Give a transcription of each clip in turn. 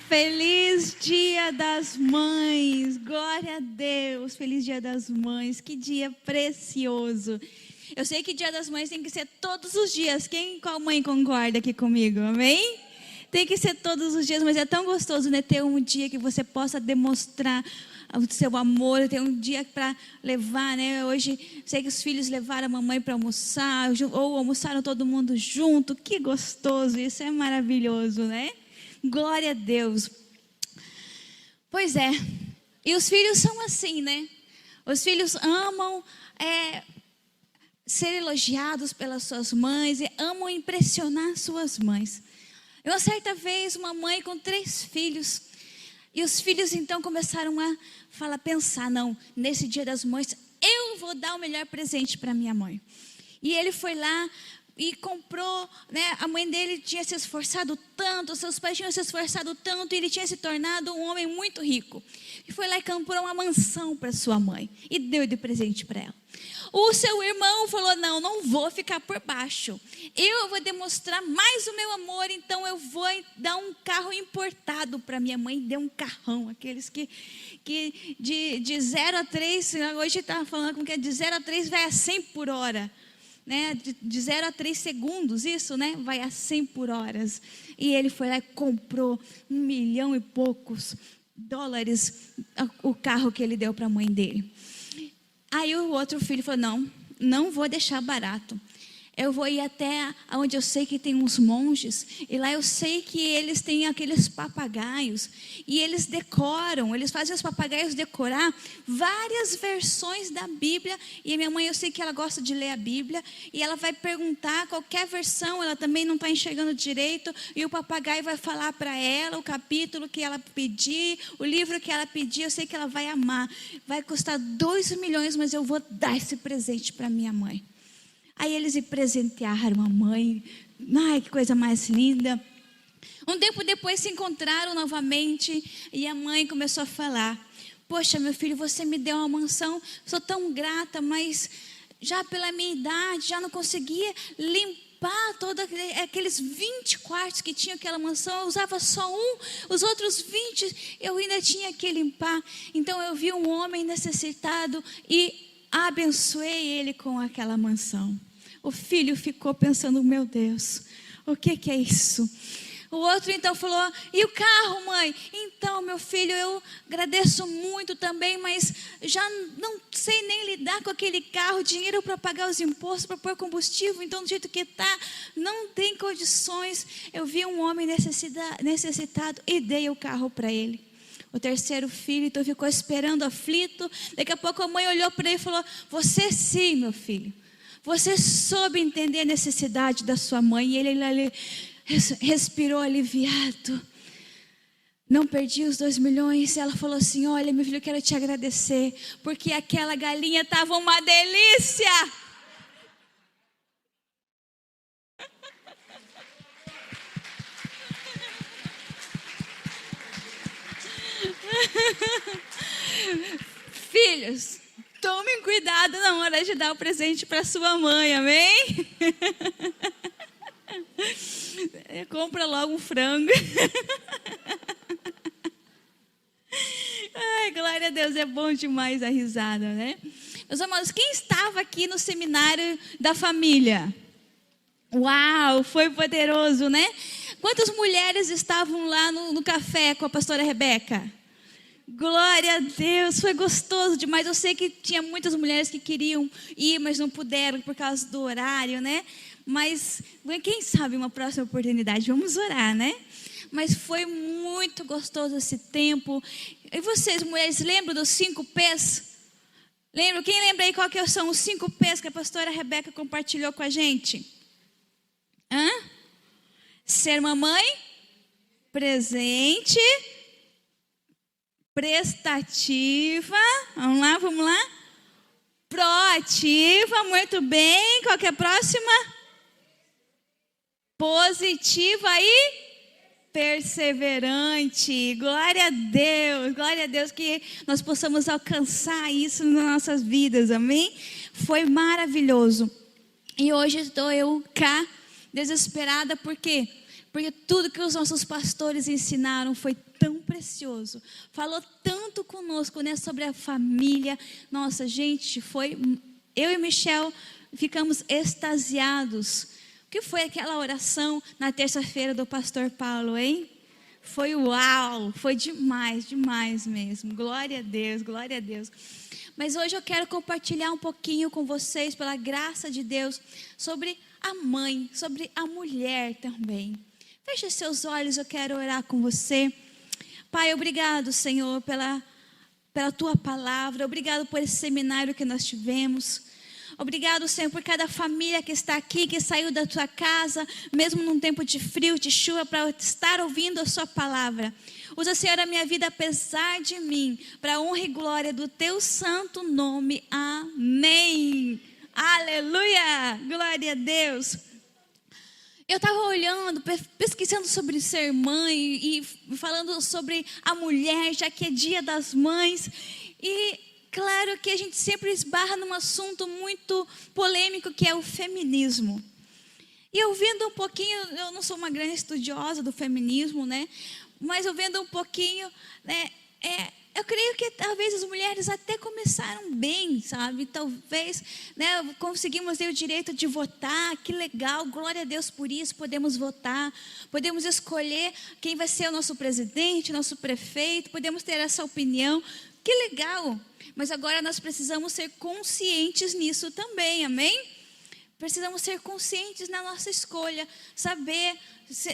Feliz Dia das Mães, glória a Deus, feliz Dia das Mães, que dia precioso. Eu sei que Dia das Mães tem que ser todos os dias, qual mãe concorda aqui comigo, amém? Tem que ser todos os dias, mas é tão gostoso, né, ter um dia que você possa demonstrar o seu amor, ter um dia para levar, né? Hoje, sei que os filhos levaram a mamãe para almoçar, ou almoçaram todo mundo junto, que gostoso, isso é maravilhoso, né? Glória a Deus. Pois é, e os filhos são assim, né? Os filhos amam ser elogiados pelas suas mães e amam impressionar suas mães. Uma certa vez, uma mãe com 3 filhos, e os filhos então começaram a pensar, não, nesse Dia das Mães, eu vou dar o melhor presente para minha mãe. E ele foi lá e comprou, né? A mãe dele tinha se esforçado tanto, seus pais tinham se esforçado tanto, e ele tinha se tornado um homem muito rico. E foi lá e comprou uma mansão para sua mãe, e deu de presente para ela. O seu irmão falou, não vou ficar por baixo, eu vou demonstrar mais o meu amor, então eu vou dar um carro importado para minha mãe. Deu um carrão, aqueles que de 0 a 3, hoje estava falando como que é, de 0 a 3 vai a 100 por hora, né? De 0 a 3 segundos, isso, né? Vai a 100 por hora. E ele foi lá e comprou $1 milhão e poucos o carro que ele deu para a mãe dele. Aí o outro filho falou, não vou deixar barato. Eu vou ir até onde eu sei que tem uns monges, e lá eu sei que eles têm aqueles papagaios, e eles decoram, eles fazem os papagaios decorar várias versões da Bíblia, e a minha mãe, eu sei que ela gosta de ler a Bíblia, e ela vai perguntar qualquer versão, ela também não está enxergando direito, e o papagaio vai falar para ela o capítulo que ela pedir, o livro que ela pedir, eu sei que ela vai amar. Vai custar 2 milhões, mas eu vou dar esse presente para minha mãe. Aí eles me presentearam a mãe. Ai, que coisa mais linda. Um tempo depois se encontraram novamente, e a mãe começou a falar, poxa, meu filho, você me deu uma mansão, sou tão grata, mas já pela minha idade, já não conseguia limpar todos aqueles 20 quartos que tinha aquela mansão. Eu usava só um, os outros 20 eu ainda tinha que limpar. Então eu vi um homem necessitado e abençoei ele com aquela mansão. O filho ficou pensando, meu Deus, o que é isso? O outro então falou, e o carro, mãe? Então, meu filho, eu agradeço muito também, mas já não sei nem lidar com aquele carro, dinheiro para pagar os impostos, para pôr combustível, então do jeito que está, não tem condições. Eu vi um homem necessitado e dei o carro para ele. O terceiro filho então ficou esperando aflito. Daqui a pouco a mãe olhou para ele e falou, você sim, meu filho, você soube entender a necessidade da sua mãe. E ele respirou aliviado. Não perdi os 2 milhões. Ela falou assim, olha, meu filho, eu quero te agradecer, porque aquela galinha estava uma delícia. Filhos, tomem cuidado na hora de dar o presente para sua mãe, amém? Compra logo um frango. Ai, glória a Deus, é bom demais a risada, né? Meus amados, quem estava aqui no seminário da família? Uau, foi poderoso, né? Quantas mulheres estavam lá no café com a pastora Rebeca? Glória a Deus, foi gostoso demais. Eu sei que tinha muitas mulheres que queriam ir, mas não puderam por causa do horário, né? Mas quem sabe uma próxima oportunidade, vamos orar, né? Mas foi muito gostoso esse tempo. E vocês, mulheres, lembram dos 5 P's? Lembram? Quem lembra aí qual que são os 5 P's que a pastora Rebeca compartilhou com a gente? Ser uma mãe presente, prestativa, vamos lá, proativa, muito bem, qual que é a próxima? Positiva e perseverante. Glória a Deus que nós possamos alcançar isso nas nossas vidas, amém? Foi maravilhoso. E hoje estou eu cá, desesperada, porque porque tudo que os nossos pastores ensinaram foi tão precioso, falou tanto conosco, né, sobre a família. Nossa, gente, eu e Michel ficamos extasiados. O que foi aquela oração na terça-feira do pastor Paulo, hein? Foi uau, foi demais, demais mesmo. Glória a Deus, glória a Deus. Mas hoje eu quero compartilhar um pouquinho com vocês, pela graça de Deus, sobre a mãe, sobre a mulher também. Feche seus olhos, eu quero orar com você. Pai, obrigado, Senhor, pela Tua palavra. Obrigado por esse seminário que nós tivemos. Obrigado, Senhor, por cada família que está aqui, que saiu da Tua casa, mesmo num tempo de frio, de chuva, para estar ouvindo a Sua palavra. Usa, Senhor, a minha vida apesar de mim, para a honra e glória do Teu santo nome. Amém. Aleluia. Glória a Deus. Eu estava olhando, pesquisando sobre ser mãe e falando sobre a mulher, já que é Dia das Mães. E claro que a gente sempre esbarra num assunto muito polêmico, que é o feminismo. E eu vendo um pouquinho, eu não sou uma grande estudiosa do feminismo, né? Mas eu vendo um pouquinho, né? Eu creio que talvez as mulheres até começaram bem, sabe? Talvez, né, conseguimos ter o direito de votar, que legal, glória a Deus por isso, podemos votar, podemos escolher quem vai ser o nosso presidente, nosso prefeito, podemos ter essa opinião, que legal. Mas agora nós precisamos ser conscientes nisso também, amém? Precisamos ser conscientes na nossa escolha, saber,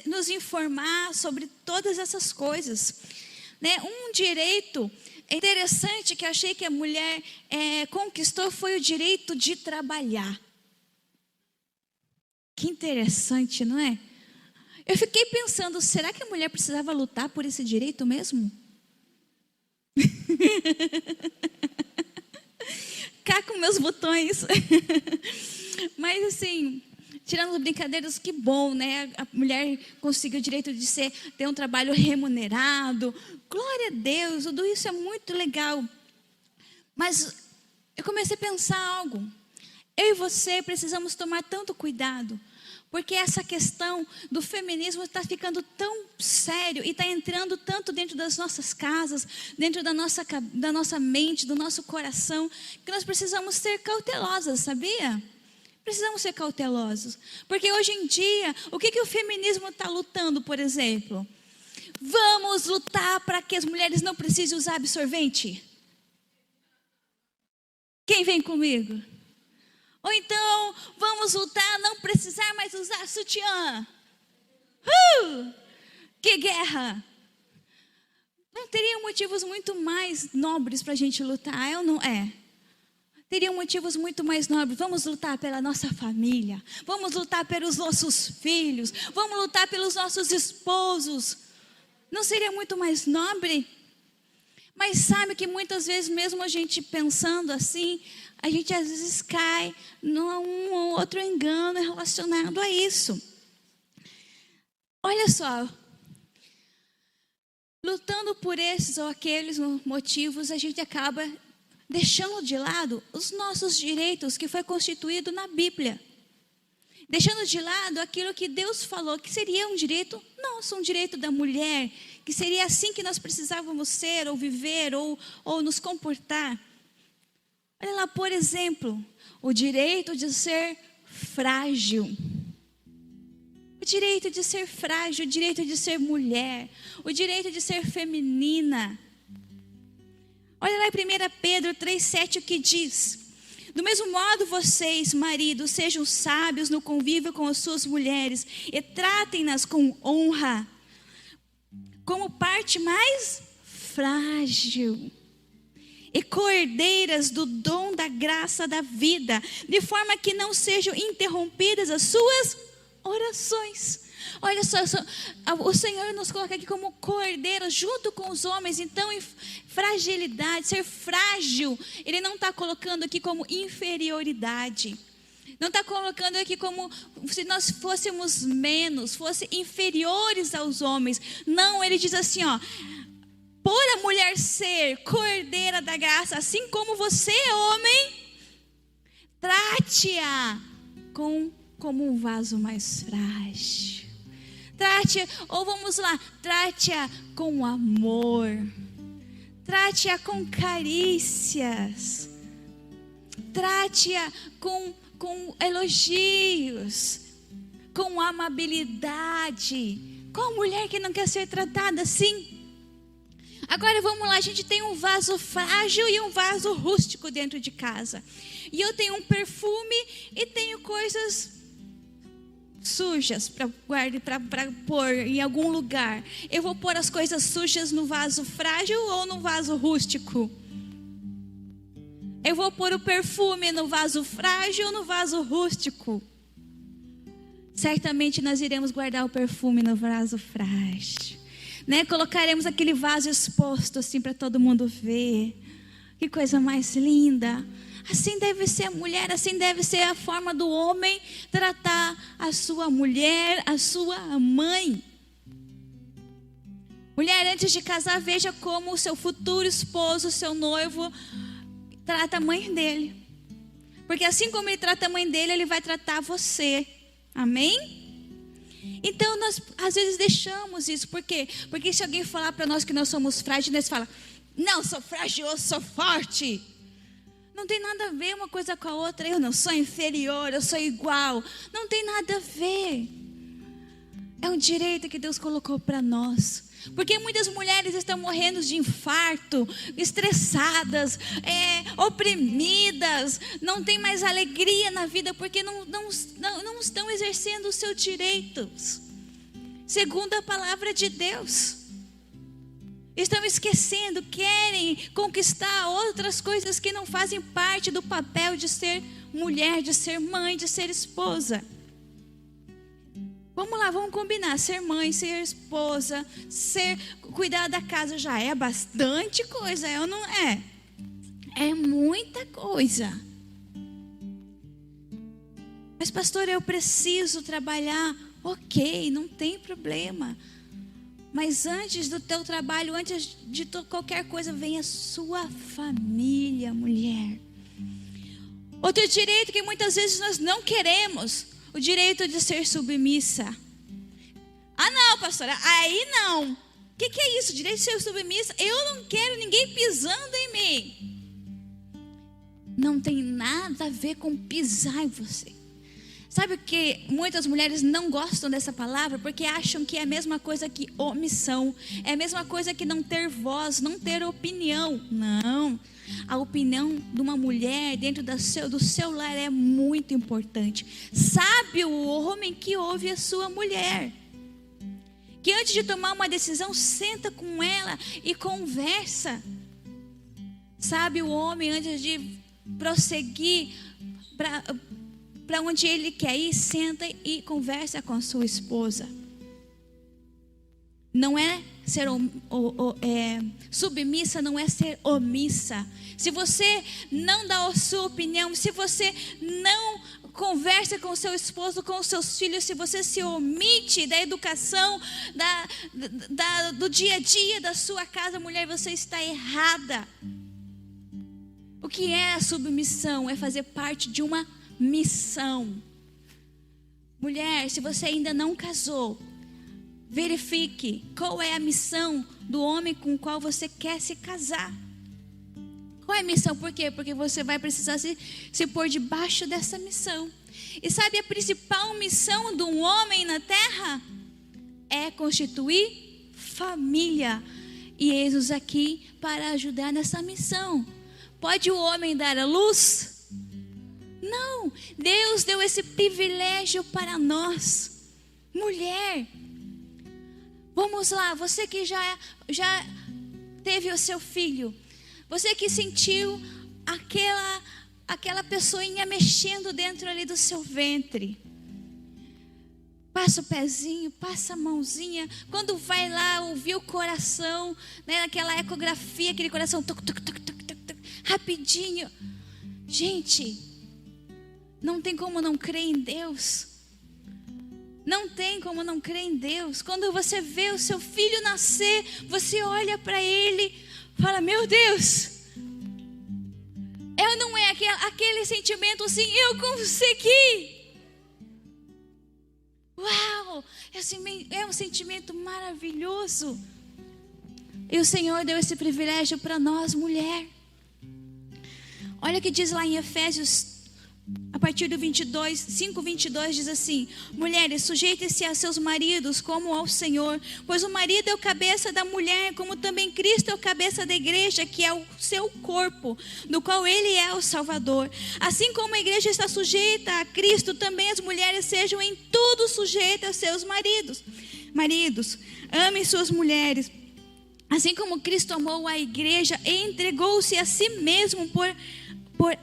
nos informar sobre todas essas coisas. Né? Um direito interessante que eu achei que a mulher conquistou foi o direito de trabalhar. Que interessante, não é? Eu fiquei pensando, será que a mulher precisava lutar por esse direito mesmo? Cá com meus botões. Mas assim, tirando as brincadeiras, que bom, né? A mulher conseguiu o direito de ter um trabalho remunerado. Glória a Deus, tudo isso é muito legal. Mas eu comecei a pensar algo. Eu e você precisamos tomar tanto cuidado, porque essa questão do feminismo está ficando tão sério e está entrando tanto dentro das nossas casas, dentro da nossa mente, do nosso coração, que nós precisamos ser cautelosas, sabia? Precisamos ser cautelosos, porque hoje em dia, o que o feminismo está lutando, por exemplo? Vamos lutar para que as mulheres não precisem usar absorvente? Quem vem comigo? Ou então, vamos lutar, não precisar mais usar sutiã? Que guerra! Não teriam motivos muito mais nobres para a gente lutar, é ou não é? Teriam motivos muito mais nobres. Vamos lutar pela nossa família, vamos lutar pelos nossos filhos, vamos lutar pelos nossos esposos. Não seria muito mais nobre? Mas sabe que muitas vezes, mesmo a gente pensando assim, a gente às vezes cai num ou outro engano relacionado a isso. Olha só, lutando por esses ou aqueles motivos, a gente acaba deixando de lado os nossos direitos que foi constituído na Bíblia. Deixando de lado aquilo que Deus falou que seria um direito nosso, um direito da mulher, que seria assim que nós precisávamos ser, ou viver, ou nos comportar. Olha lá, por exemplo, o direito de ser frágil. O direito de ser frágil, o direito de ser mulher, o direito de ser feminina. Olha lá em 1 Pedro 3,7 o que diz: do mesmo modo vocês, maridos, sejam sábios no convívio com as suas mulheres e tratem-nas com honra, como parte mais frágil e cordeiras do dom da graça da vida, de forma que não sejam interrompidas as suas orações. Olha só, o Senhor nos coloca aqui como cordeiras junto com os homens. Então, em fragilidade, ser frágil, Ele não está colocando aqui como inferioridade. Não está colocando aqui como se nós fôssemos menos, fossem inferiores aos homens. Não, Ele diz assim, ó: por a mulher ser cordeira da graça, assim como você, homem, trate-a como um vaso mais frágil. Ou vamos lá, trate-a com amor. Trate-a com carícias. Trate-a com elogios, com amabilidade. Qual mulher que não quer ser tratada assim? Agora vamos lá, a gente tem um vaso frágil e um vaso rústico dentro de casa. E eu tenho um perfume e tenho coisas sujas para pôr em algum lugar. Eu vou pôr as coisas sujas no vaso frágil ou no vaso rústico? Eu vou pôr o perfume no vaso frágil ou no vaso rústico? Certamente nós iremos guardar o perfume no vaso frágil, né? Colocaremos aquele vaso exposto assim para todo mundo ver. Que coisa mais linda. Assim deve ser a mulher, assim deve ser a forma do homem tratar a sua mulher, a sua mãe. Mulher, antes de casar, veja como o seu futuro esposo, o seu noivo, trata a mãe dele. Porque assim como ele trata a mãe dele, ele vai tratar você. Amém? Então nós às vezes deixamos isso. Por quê? Porque se alguém falar para nós que nós somos frágeis, nós falamos: não, sou frágil, eu sou forte. Não tem nada a ver uma coisa com a outra. Eu não sou inferior, eu sou igual. Não tem nada a ver. É um direito que Deus colocou para nós. Porque muitas mulheres estão morrendo de infarto, estressadas, oprimidas, não tem mais alegria na vida porque não estão exercendo os seus direitos, segundo a palavra de Deus. Estão esquecendo, querem conquistar outras coisas que não fazem parte do papel de ser mulher, de ser mãe, de ser esposa. Vamos lá, vamos combinar. Ser mãe, ser esposa, cuidar da casa já é bastante coisa, ou não é? É muita coisa. Mas pastor, eu preciso trabalhar. Ok, não tem problema. Mas antes do teu trabalho, antes de qualquer coisa, vem a sua família, mulher. Outro direito que muitas vezes nós não queremos: o direito de ser submissa. Ah não, pastora, aí não. O que é isso? Direito de ser submissa? Eu não quero ninguém pisando em mim. Não tem nada a ver com pisar em você. Sabe que muitas mulheres não gostam dessa palavra porque acham que é a mesma coisa que omissão. É a mesma coisa que não ter voz, não ter opinião. Não. A opinião de uma mulher dentro do seu lar é muito importante. Sabe o homem que ouve a sua mulher, que antes de tomar uma decisão, senta com ela e conversa. Sabe o homem, antes de prosseguir para onde ele quer ir, senta e conversa com a sua esposa. Não é ser submissa, não é ser omissa. Se você não dá a sua opinião, se você não conversa com o seu esposo, com os seus filhos, se você se omite da educação, do dia a dia da sua casa, mulher, você está errada. O que é a submissão? É fazer parte de uma missão. Mulher, se você ainda não casou, verifique qual é a missão do homem com o qual você quer se casar. Qual é a missão? Por quê? Porque você vai precisar se pôr debaixo dessa missão. E sabe a principal missão de um homem na terra? É constituir família. E eis-nos aqui para ajudar nessa missão. Pode o homem dar a luz? Não. Deus deu esse privilégio para nós. Mulher, vamos lá, você que já teve o seu filho, você que sentiu aquela pessoinha mexendo dentro ali do seu ventre, passa o pezinho, passa a mãozinha, quando vai lá ouvir o coração, né, aquela ecografia, aquele coração tuc, tuc, tuc, tuc, tuc, tuc, rapidinho. Gente, não tem como não crer em Deus. Não tem como não crer em Deus. Quando você vê o seu filho nascer, você olha para ele, fala: meu Deus, não é aquele sentimento assim: eu consegui. Uau! É um sentimento maravilhoso. E o Senhor deu esse privilégio para nós, mulher. Olha o que diz lá em Efésios, a partir do 5:22 diz assim: mulheres, sujeitem-se a seus maridos como ao Senhor, pois o marido é o cabeça da mulher, como também Cristo é o cabeça da igreja, que é o seu corpo, do qual ele é o Salvador. Assim como a igreja está sujeita a Cristo, também as mulheres sejam em tudo sujeitas aos seus maridos. Maridos, amem suas mulheres, assim como Cristo amou a igreja e entregou-se a si mesmo por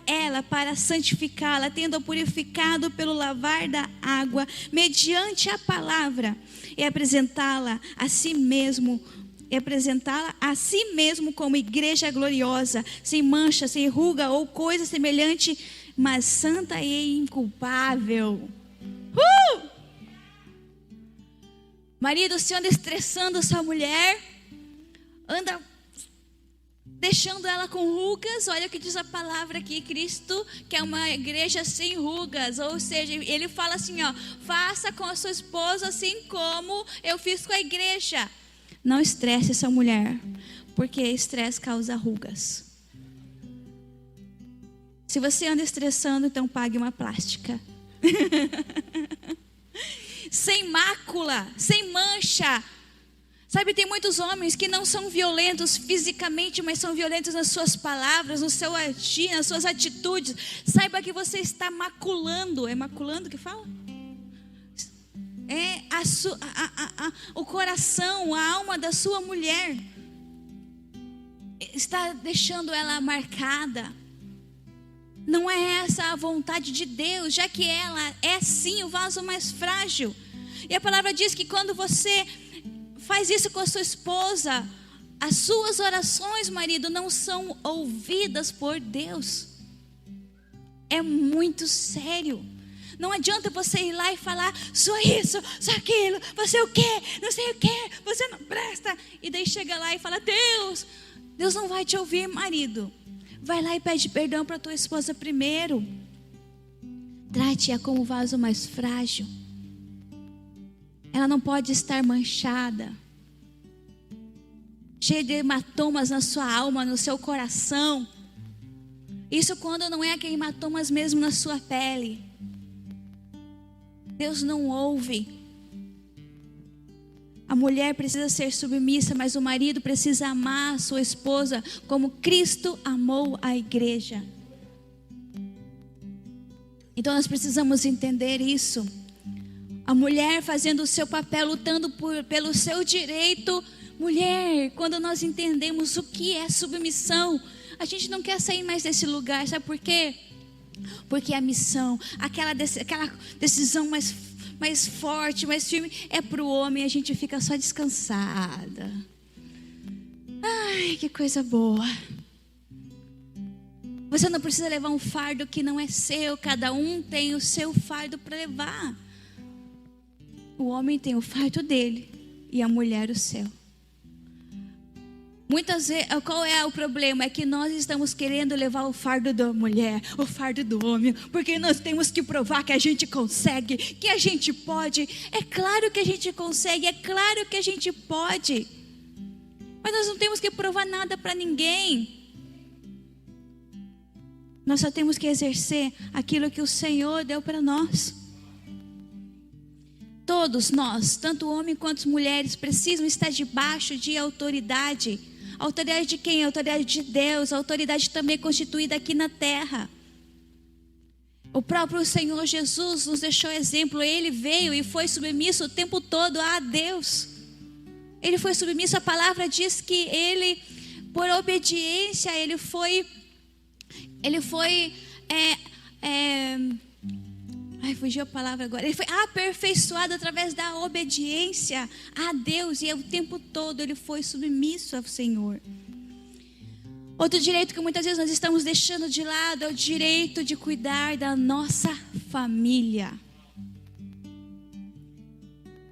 ela, para santificá-la, tendo-a purificado pelo lavar da água, mediante a palavra, e apresentá-la a si mesmo como igreja gloriosa, sem mancha, sem ruga ou coisa semelhante, mas santa e inculpável. Marido, se anda estressando sua mulher, anda deixando ela com rugas. Olha o que diz a palavra aqui: Cristo quer uma igreja sem rugas. Ou seja, ele fala assim, ó: faça com a sua esposa assim como eu fiz com a igreja. Não estresse essa mulher, porque estresse causa rugas. Se você anda estressando, então pague uma plástica. Sem mácula, sem mancha. Sabe, tem muitos homens que não são violentos fisicamente, mas são violentos nas suas palavras, no seu agir, nas suas atitudes. Saiba que você está maculando. É maculando que fala? É o coração, a alma da sua mulher. Está deixando ela marcada. Não é essa a vontade de Deus, já que ela é sim o vaso mais frágil. E a palavra diz que quando você faz isso com a sua esposa, as suas orações, marido, não são ouvidas por Deus. É muito sério. Não adianta você ir lá e falar: sou isso, sou aquilo, você é o quê, não sei o quê, você não presta. E daí chega lá e fala: Deus não vai te ouvir, marido. Vai lá e pede perdão para tua esposa primeiro. Trate-a como o vaso mais frágil. Ela não pode estar manchada, cheia de hematomas na sua alma, no seu coração. Isso quando não é aquele hematomas mesmo na sua pele. Deus não ouve. A mulher precisa ser submissa, mas o marido precisa amar a sua esposa como Cristo amou a igreja. Então nós precisamos entender isso. A mulher fazendo o seu papel, lutando pelo seu direito. Mulher, quando nós entendemos o que é submissão, a gente não quer sair mais desse lugar. Sabe por quê? Porque a missão, aquela decisão mais forte, mais firme, é para o homem. A gente fica só descansada. Ai, que coisa boa. Você não precisa levar um fardo que não é seu. Cada um tem o seu fardo para levar. O homem tem o fardo dele e a mulher o seu. Muitas vezes, qual é o problema? É que nós estamos querendo levar o fardo da mulher, o fardo do homem, porque nós temos que provar que a gente consegue, que a gente pode. É claro que a gente consegue, é claro que a gente pode. Mas nós não temos que provar nada para ninguém. Nós só temos que exercer aquilo que o Senhor deu para nós. Todos nós, tanto homens quanto mulheres, precisam estar debaixo de autoridade. A autoridade de quem? A autoridade de Deus. A autoridade também constituída aqui na terra. O próprio Senhor Jesus nos deixou exemplo. Ele veio e foi submisso o tempo todo a Deus. Ele foi submisso. A palavra diz que ele, por obediência, ele foi fugiu a palavra agora. Ele foi aperfeiçoado através da obediência a Deus. E o tempo todo ele foi submisso ao Senhor. Outro direito que muitas vezes nós estamos deixando de lado é o direito de cuidar da nossa família.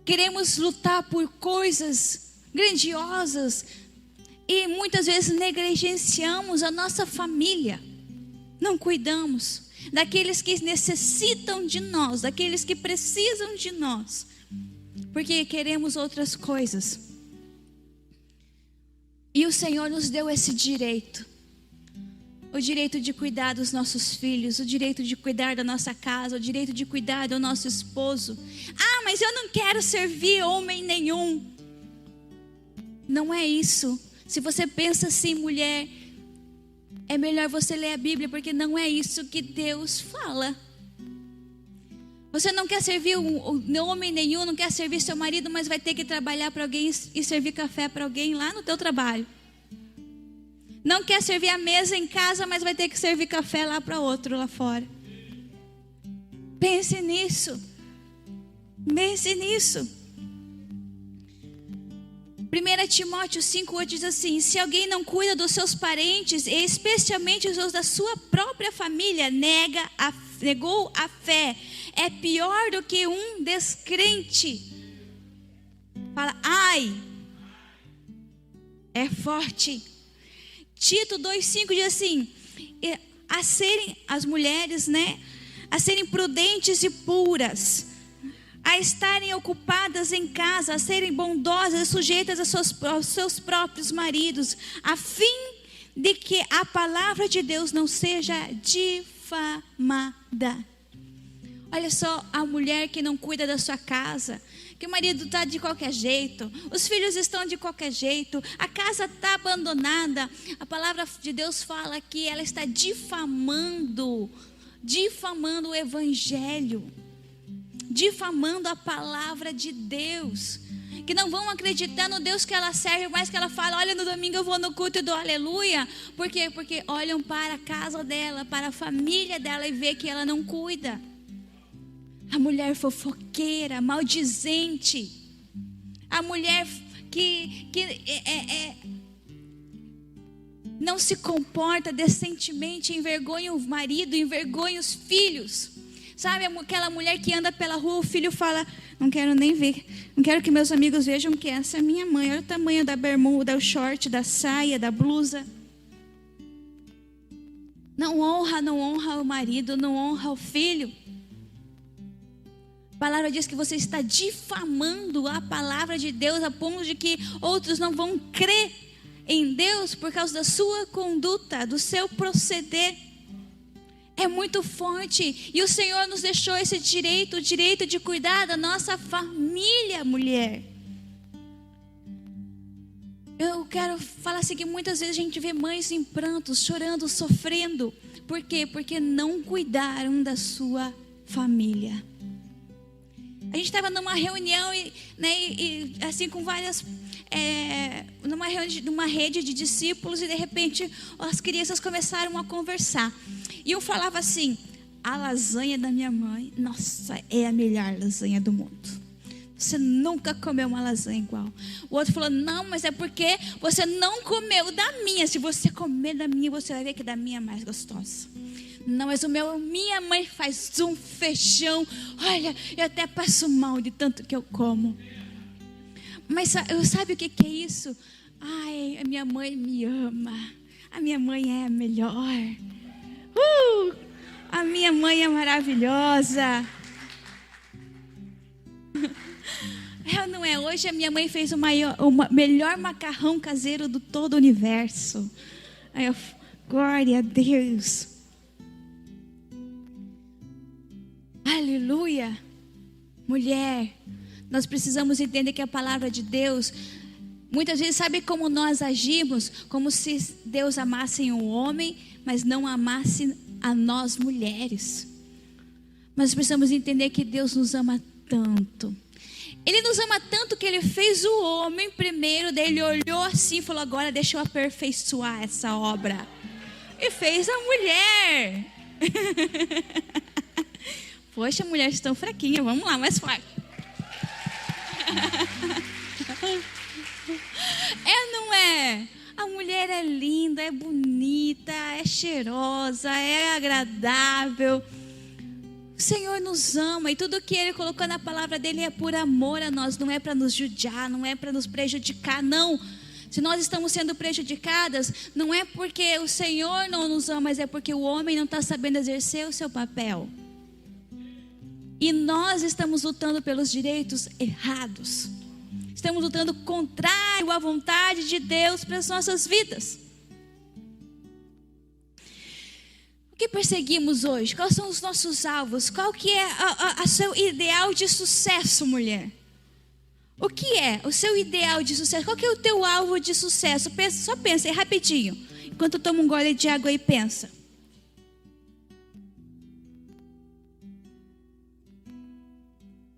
Queremos lutar por coisas grandiosas e muitas vezes negligenciamos a nossa família. Não cuidamos daqueles que necessitam de nós, daqueles que precisam de nós. porque queremos outras coisas. E o Senhor nos deu esse direito. O direito de cuidar dos nossos filhos, o direito de cuidar da nossa casa, o direito de cuidar do nosso esposo. Ah, mas eu não quero servir homem nenhum. Não é isso. Se você pensa assim, mulher, é melhor você ler a Bíblia, porque não é isso que Deus fala. Você não quer servir homem nenhum, não quer servir seu marido, mas vai ter que trabalhar para alguém e servir café para alguém lá no teu trabalho. Não quer servir a mesa em casa, mas vai ter que servir café lá para outro lá fora. Pense nisso. Pense nisso. 1 Timóteo 5,8 diz assim: se alguém não cuida dos seus parentes, e especialmente os da sua própria família, negou a fé, é pior do que um descrente. Fala, ai, é forte. Tito 2,5 diz assim: as mulheres, a serem prudentes e puras, a estarem ocupadas em casa, a serem bondosas e sujeitas aos seus próprios maridos, a fim de que a palavra de Deus não seja difamada. Olha só, a mulher que não cuida da sua casa, que o marido está de qualquer jeito, os filhos estão de qualquer jeito, a casa está abandonada. A palavra de Deus fala que ela está difamando o evangelho, difamando a palavra de Deus, que não vão acreditar no Deus que ela serve, mas que ela fala, olha, no domingo eu vou no culto e dou aleluia. Por quê? Porque olham para a casa dela, para a família dela e vê que ela não cuida. A mulher fofoqueira, maldizente, a mulher que não se comporta decentemente, envergonha o marido, envergonha os filhos. Sabe, aquela mulher que anda pela rua, o filho fala, não quero nem ver, não quero que meus amigos vejam que essa é minha mãe. Olha o tamanho da bermuda, do short, da saia, da blusa. Não honra o marido, não honra o filho. A palavra diz que você está difamando a palavra de Deus a ponto de que outros não vão crer em Deus por causa da sua conduta, do seu proceder. É muito forte. E o Senhor nos deixou esse direito, o direito de cuidar da nossa família, mulher. Eu quero falar assim que muitas vezes a gente vê mães em prantos, chorando, sofrendo. Por quê? Porque não cuidaram da sua família. A gente estava numa reunião e assim com várias, numa rede de discípulos, e de repente as crianças começaram a conversar. E eu falava assim, a lasanha da minha mãe, nossa, é a melhor lasanha do mundo. Você nunca comeu uma lasanha igual. O outro falou, não, mas é porque você não comeu da minha. Se você comer da minha, você vai ver que da minha é mais gostosa. Não, mas minha mãe faz um feijão. Olha, eu até passo mal de tanto que eu como. Mas sabe o que é isso? Ai, a minha mãe me ama. A minha mãe é a melhor. A minha mãe é maravilhosa. Não é? Hoje a minha mãe fez o melhor macarrão caseiro do todo o universo. Glória a Deus. Aleluia. Mulher, nós precisamos entender que a palavra de Deus, muitas vezes, sabe como nós agimos? Como se Deus amasse um homem, mas não amasse a nós mulheres. Mas precisamos entender que Deus nos ama tanto. Ele nos ama tanto que Ele fez o homem primeiro, daí Ele olhou assim e falou, agora deixa eu aperfeiçoar essa obra. E fez a mulher. Poxa, mulheres tão fraquinhas, vamos lá, mais forte. Não é? A mulher é linda, é bonita, é cheirosa, é agradável. O Senhor nos ama e tudo que Ele colocou na palavra dEle é por amor a nós. Não é para nos judiar, não é para nos prejudicar, não. Se nós estamos sendo prejudicadas, não é porque o Senhor não nos ama, mas é porque o homem não está sabendo exercer o seu papel. E nós estamos lutando pelos direitos errados. Estamos lutando contrário à vontade de Deus para as nossas vidas. O que perseguimos hoje? Quais são os nossos alvos? Qual que é o seu ideal de sucesso, mulher? O que é o seu ideal de sucesso? Qual que é o teu alvo de sucesso? Só pensa aí rapidinho. Enquanto toma um gole de água aí, pensa.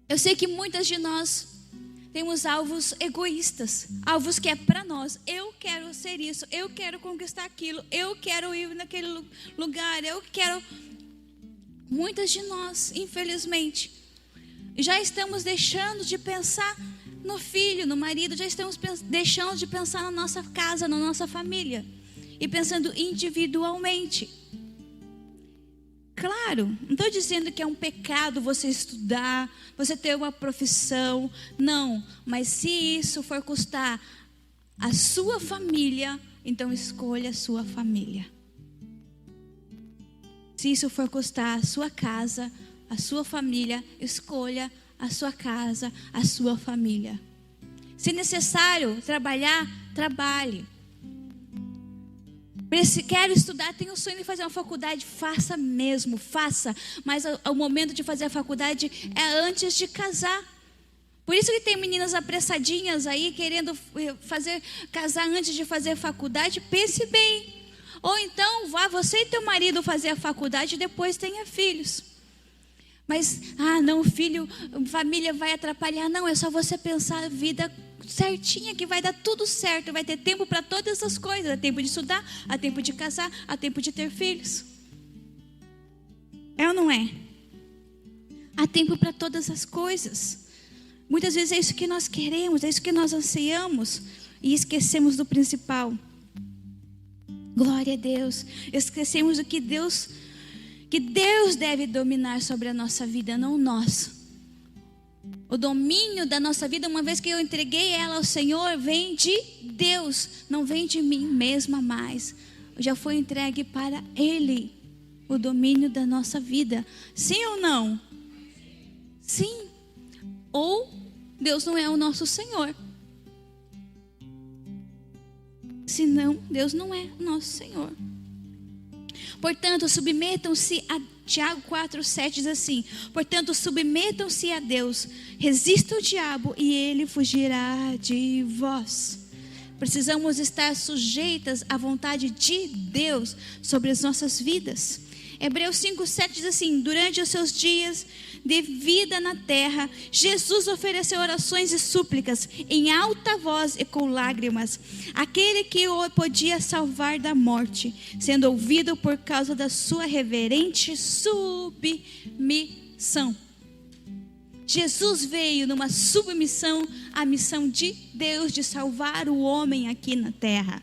Eu sei que muitas de nós temos alvos egoístas, alvos que é para nós. Eu quero ser isso, eu quero conquistar aquilo, eu quero ir naquele lugar, eu quero. Muitas de nós, infelizmente, já estamos deixando de pensar no filho, no marido, já estamos deixando de pensar na nossa casa, na nossa família e pensando individualmente. Claro, não estou dizendo que é um pecado você estudar, você ter uma profissão, não. Mas se isso for custar a sua família, então escolha a sua família. Se isso for custar a sua casa, a sua família, escolha a sua casa, a sua família. Se necessário trabalhar, trabalhe. Se quer estudar, tem o sonho de fazer uma faculdade, faça mesmo, faça. Mas o momento de fazer a faculdade é antes de casar. Por isso que tem meninas apressadinhas aí, querendo casar antes de fazer a faculdade. Pense bem. Ou então, vá você e teu marido fazer a faculdade e depois tenha filhos. Mas, não, filho, família vai atrapalhar. Não, é só você pensar a vida certinha que vai dar tudo certo. Vai ter tempo para todas essas coisas. Há tempo de estudar, há tempo de casar, há tempo de ter filhos. É ou não é? Há tempo para todas as coisas. Muitas vezes é isso que nós queremos, é isso que nós ansiamos. E esquecemos do principal. Glória a Deus. Esquecemos do que Deus deve dominar sobre a nossa vida, não nós. O domínio da nossa vida, uma vez que eu entreguei ela ao Senhor, vem de Deus, não vem de mim mesma mais. Já foi entregue para Ele o domínio da nossa vida. Sim ou não? Sim. Ou Deus não é o nosso Senhor. Senão, Deus não é o nosso Senhor. Portanto, submetam-se a Tiago 4,7 diz assim: portanto, submetam-se a Deus, resista o diabo e ele fugirá de vós. Precisamos estar sujeitas à vontade de Deus sobre as nossas vidas. Hebreus 5,7 diz assim: durante os seus dias de vida na terra, Jesus ofereceu orações e súplicas em alta voz e com lágrimas, aquele que o podia salvar da morte, sendo ouvido por causa da sua reverente submissão. Jesus veio numa submissão à missão de Deus de salvar o homem aqui na terra.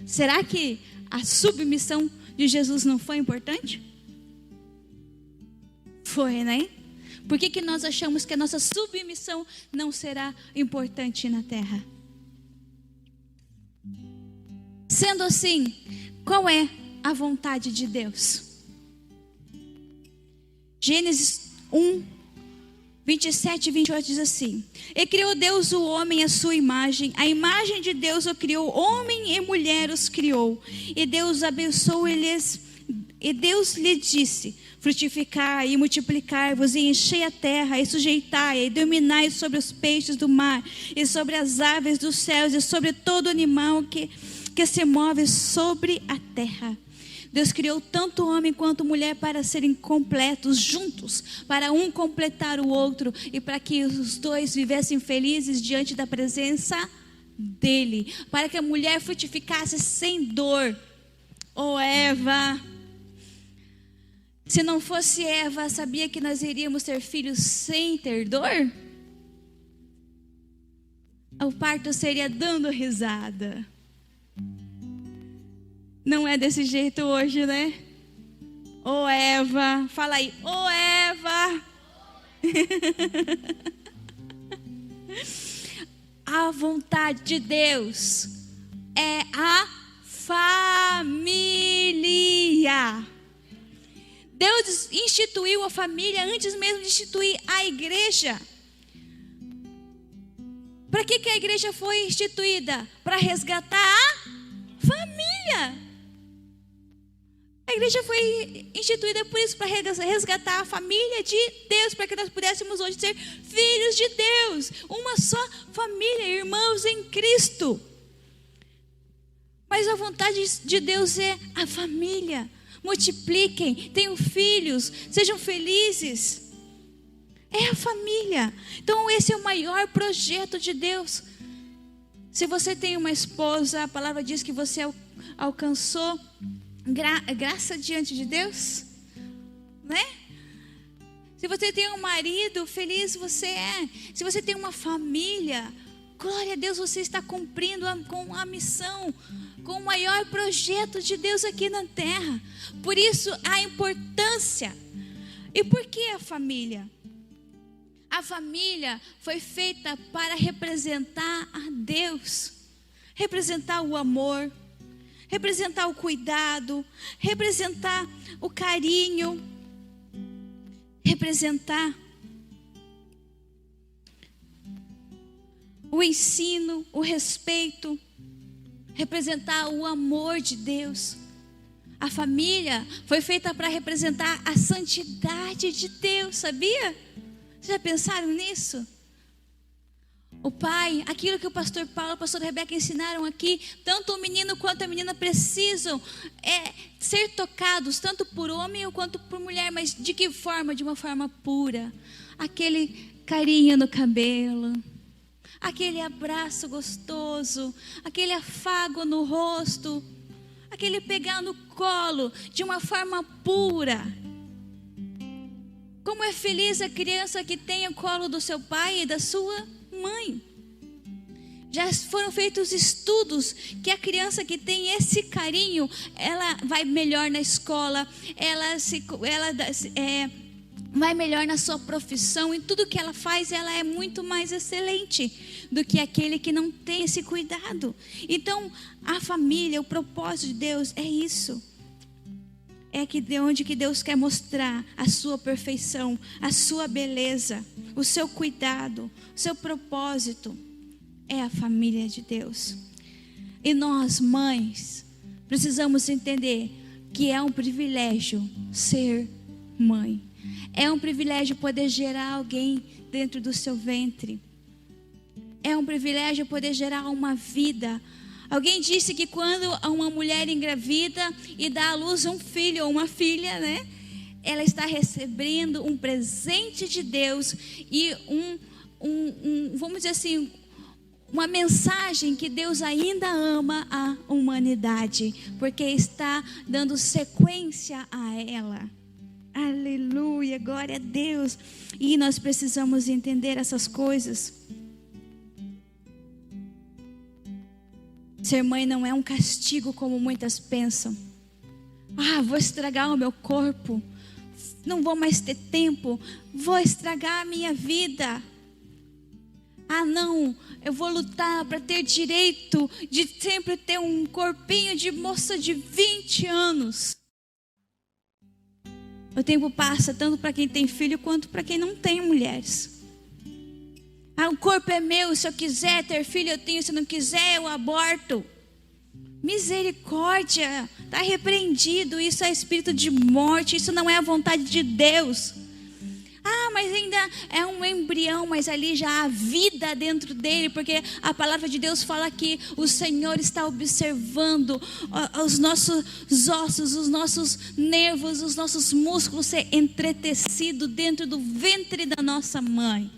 Será que a submissão de Jesus não foi importante? Foi, né? Por que nós achamos que a nossa submissão não será importante na terra? Sendo assim, qual é a vontade de Deus? Gênesis 1, 27 e 28 diz assim: e criou Deus o homem à sua imagem, a imagem de Deus o criou, homem e mulher os criou. E Deus abençoou eles, e Deus lhe disse: frutificai e multiplicai-vos, e enchei a terra, e sujeitai, e dominai sobre os peixes do mar, e sobre as aves dos céus, e sobre todo animal que se move sobre a terra. Deus criou tanto o homem quanto a mulher para serem completos juntos, para um completar o outro, e para que os dois vivessem felizes diante da presença dele, para que a mulher frutificasse sem dor. Oh, Eva! Se não fosse Eva, sabia que nós iríamos ter filhos sem ter dor? O parto seria dando risada. Não é desse jeito hoje, né? Ô Eva, fala aí, ô Eva. A vontade de Deus é a família. Deus instituiu a família antes mesmo de instituir a igreja. Para que a igreja foi instituída? Para resgatar a família. A igreja foi instituída por isso, para resgatar a família de Deus, para que nós pudéssemos hoje ser filhos de Deus, uma só família, irmãos em Cristo. Mas a vontade de Deus é a família. Multipliquem, tenham filhos, sejam felizes. É a família. Então esse é o maior projeto de Deus. Se você tem uma esposa, a palavra diz que você alcançou graça diante de Deus, né? Se você tem um marido, feliz você é. Se você tem uma família, glória a Deus, você está cumprindo com a missão, com o maior projeto de Deus aqui na terra. Por isso a importância. E por que a família? A família foi feita para representar a Deus, representar o amor, representar o cuidado, representar o carinho, representar o ensino, o respeito, representar o amor de Deus. A família foi feita para representar a santidade de Deus, sabia? Vocês já pensaram nisso? O pai, aquilo que o pastor Paulo e a pastora Rebeca ensinaram aqui, tanto o menino quanto a menina precisam ser tocados, tanto por homem quanto por mulher, mas de que forma? De uma forma pura. Aquele carinho no cabelo, aquele abraço gostoso, aquele afago no rosto, aquele pegar no colo de uma forma pura. Como é feliz a criança que tem o colo do seu pai e da sua mãe. Já foram feitos estudos que a criança que tem esse carinho, ela vai melhor na escola, ela vai melhor na sua profissão, em tudo que ela faz, ela é muito mais excelente do que aquele que não tem esse cuidado. Então, a família, o propósito de Deus é isso. É de onde que Deus quer mostrar a sua perfeição, a sua beleza, o seu cuidado, o seu propósito. É a família de Deus. E nós, mães, precisamos entender que é um privilégio ser mãe. É um privilégio poder gerar alguém dentro do seu ventre. É um privilégio poder gerar uma vida. Alguém disse que quando uma mulher engravida e dá à luz um filho ou uma filha, né? Ela está recebendo um presente de Deus e vamos dizer assim, uma mensagem que Deus ainda ama a humanidade, porque está dando sequência a ela. Aleluia, glória a Deus. E nós precisamos entender essas coisas. Ser mãe não é um castigo como muitas pensam. Vou estragar o meu corpo, não vou mais ter tempo, vou estragar a minha vida. Não, eu vou lutar para ter direito de sempre ter um corpinho de moça de 20 anos. O tempo passa tanto para quem tem filho quanto para quem não tem, mulheres. O corpo é meu, se eu quiser ter filho eu tenho, se não quiser eu aborto. Misericórdia, está repreendido, isso é espírito de morte, isso não é a vontade de Deus. Mas ainda é um embrião, mas ali já há vida dentro dele, porque a palavra de Deus fala que o Senhor está observando os nossos ossos, os nossos nervos, os nossos músculos ser entretecidos dentro do ventre da nossa mãe.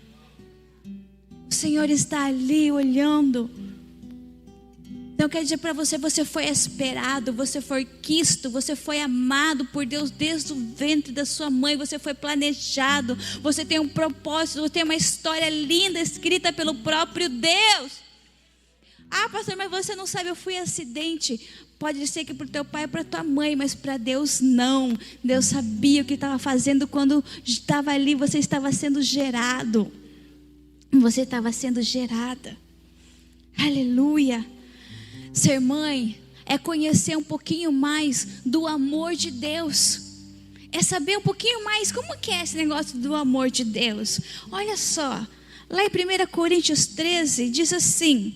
O Senhor está ali olhando. Então quer dizer para você, você foi esperado, você foi quisto, você foi amado por Deus desde o ventre da sua mãe, você foi planejado, você tem um propósito, você tem uma história linda escrita pelo próprio Deus. Pastor, mas você não sabe, eu fui acidente. Pode ser que para o teu pai ou para tua mãe, mas para Deus não. Deus sabia o que estava fazendo quando estava ali, você estava sendo gerado. Você estava sendo gerada. Aleluia. Ser mãe é conhecer um pouquinho mais do amor de Deus. é saber um pouquinho mais como que é esse negócio do amor de Deus. Olha só, lá em 1 Coríntios 13 diz assim: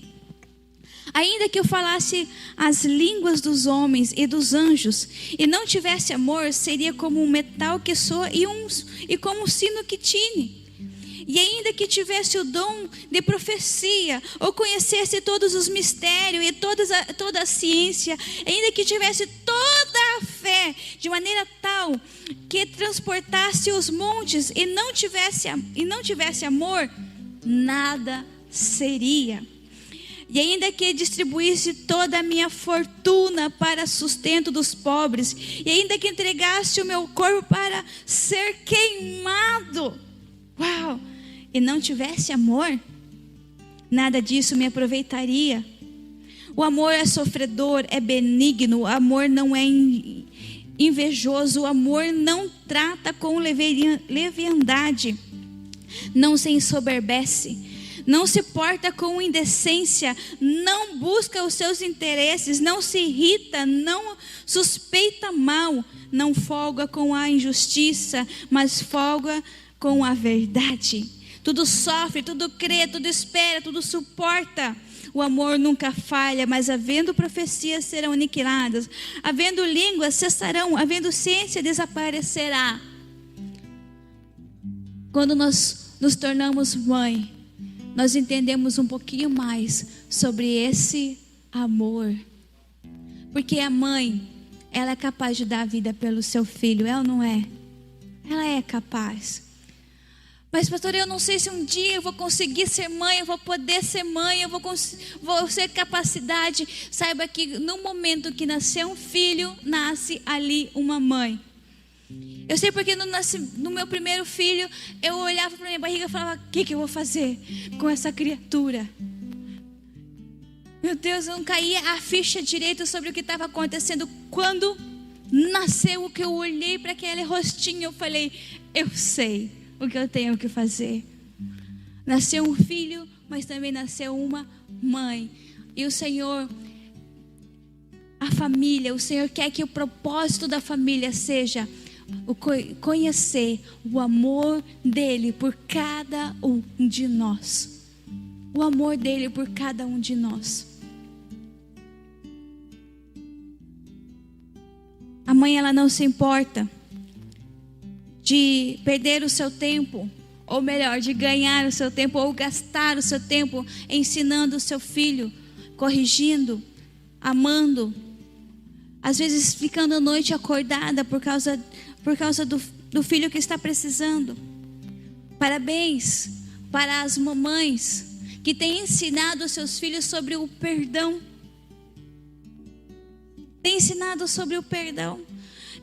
ainda que eu falasse as línguas dos homens e dos anjos e não tivesse amor, seria como um metal que soa e como um sino que tine. E ainda que tivesse o dom de profecia, ou conhecesse todos os mistérios e toda a ciência, ainda que tivesse toda a fé, de maneira tal que transportasse os montes e não tivesse amor, nada seria. E ainda que distribuísse toda a minha fortuna para sustento dos pobres, e ainda que entregasse o meu corpo para ser queimado, uau, e não tivesse amor, nada disso me aproveitaria. O amor é sofredor, é benigno, o amor não é invejoso, o amor não trata com leviandade, não se ensoberbece, não se porta com indecência, não busca os seus interesses, não se irrita, não suspeita mal, não folga com a injustiça, mas folga com a verdade. Tudo sofre, tudo crê, tudo espera, tudo suporta. O amor nunca falha, mas havendo profecias serão aniquiladas, havendo línguas cessarão, havendo ciência desaparecerá. Quando nós nos tornamos mãe, nós entendemos um pouquinho mais sobre esse amor. Porque a mãe, ela é capaz de dar a vida pelo seu filho, ela não é? Ela é capaz. Mas pastor, eu não sei se um dia eu vou conseguir ser mãe, eu vou poder ser mãe, vou ter capacidade. Saiba que no momento que nascer um filho, nasce ali uma mãe. Eu sei porque no meu primeiro filho, eu olhava para minha barriga e falava: o que eu vou fazer com essa criatura? Meu Deus, eu não caía a ficha direito sobre o que estava acontecendo. Quando nasceu, o que eu olhei para aquele rostinho, eu falei: eu sei o que eu tenho que fazer. Nasceu um filho, mas também nasceu uma mãe. E o Senhor, a família, o Senhor quer que o propósito da família seja conhecer o amor dele por cada um de nós. O amor dele por cada um de nós. A mãe, ela não se importa de perder o seu tempo, ou melhor, de ganhar o seu tempo, ou gastar o seu tempo ensinando o seu filho, corrigindo, amando, às vezes ficando a noite acordada por causa do filho que está precisando. Parabéns para as mamães que têm ensinado os seus filhos sobre o perdão. Tem ensinado sobre o perdão.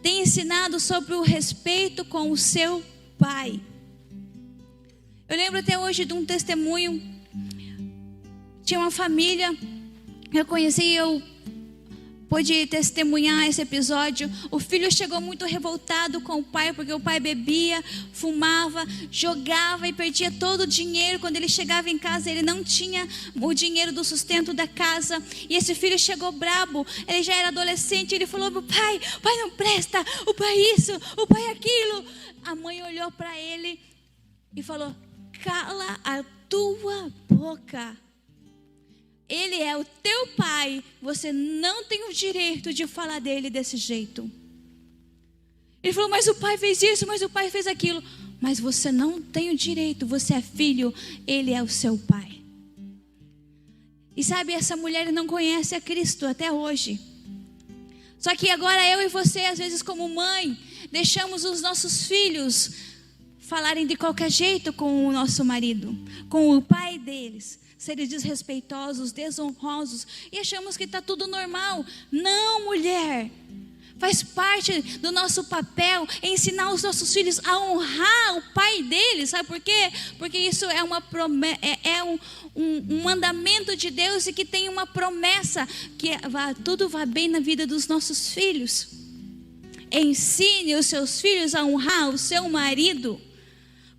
Tem ensinado sobre o respeito com o seu pai. Eu lembro até hoje de um testemunho. Tinha uma família, eu conheci, eu pude testemunhar esse episódio. O filho chegou muito revoltado com o pai, porque o pai bebia, fumava, jogava e perdia todo o dinheiro. Quando ele chegava em casa, ele não tinha o dinheiro do sustento da casa. E esse filho chegou brabo, ele já era adolescente. Ele falou: o pai não presta, o pai isso, o pai aquilo. A mãe olhou para ele e falou: cala a tua boca. Ele é o teu pai, você não tem o direito de falar dele desse jeito. Ele falou: mas o pai fez isso, mas o pai fez aquilo. Mas você não tem o direito, você é filho, ele é o seu pai. E sabe, essa mulher não conhece a Cristo até hoje. Só que agora eu e você, às vezes como mãe, deixamos os nossos filhos falarem de qualquer jeito com o nosso marido, com o pai deles. Serem desrespeitosos, desonrosos, e achamos que está tudo normal. Não, mulher. Faz parte do nosso papel ensinar os nossos filhos a honrar o pai deles. Sabe por quê? Porque isso é uma promessa, um mandamento de Deus, e que tem uma promessa que tudo vai bem na vida dos nossos filhos. Ensine os seus filhos a honrar o seu marido,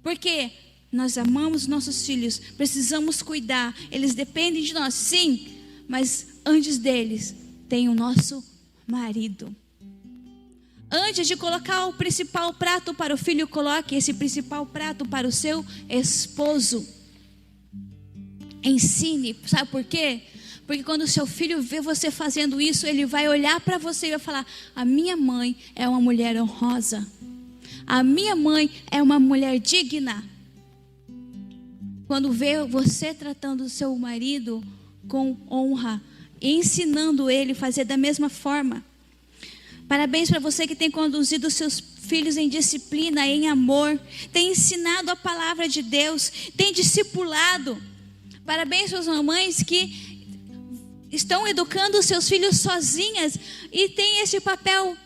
porque nós amamos nossos filhos, precisamos cuidar, eles dependem de nós, sim, mas antes deles tem o nosso marido. Antes de colocar o principal prato para o filho, coloque esse principal prato para o seu esposo. Ensine, sabe por quê? Porque quando o seu filho vê você fazendo isso, ele vai olhar para você e vai falar: a minha mãe é uma mulher honrosa, a minha mãe é uma mulher digna. Quando vê você tratando o seu marido com honra, ensinando ele a fazer da mesma forma. Parabéns para você que tem conduzido os seus filhos em disciplina, em amor, tem ensinado a palavra de Deus, tem discipulado. Parabéns para as mamães que estão educando os seus filhos sozinhas e tem esse papel,